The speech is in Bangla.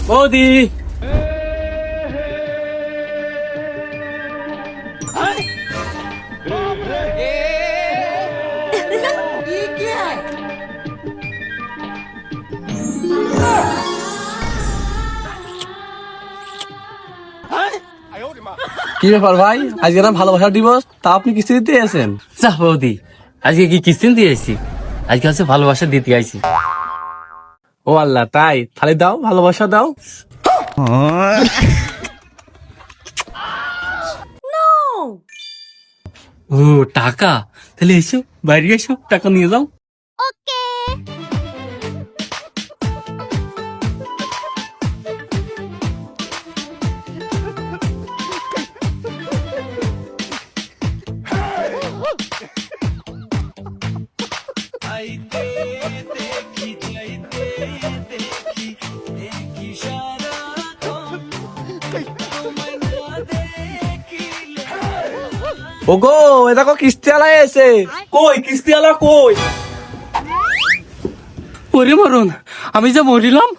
বৌদি কি ব্যাপার ভাই, আজকে না ভালোবাসা দিবস, তা আপনি কিস্তি দিতে আছেন? যা বৌদি, আজকে কি কিস্তি দিয়ে আইছি? আজকে হচ্ছে ভালোবাসা দিতে আইছি। ও আল্লাহ, তাই? তাহলে দাও, ভালোবাসা দাও। ও টাকা, তাহলে এসো বাইরে এসো, টাকা নিয়ে যাও। ওগো, এ দেখো কিস্তি আলাই এসে। কই কিস্তি আলা কই? ওরে মরণ, আমি যা মরিলাম।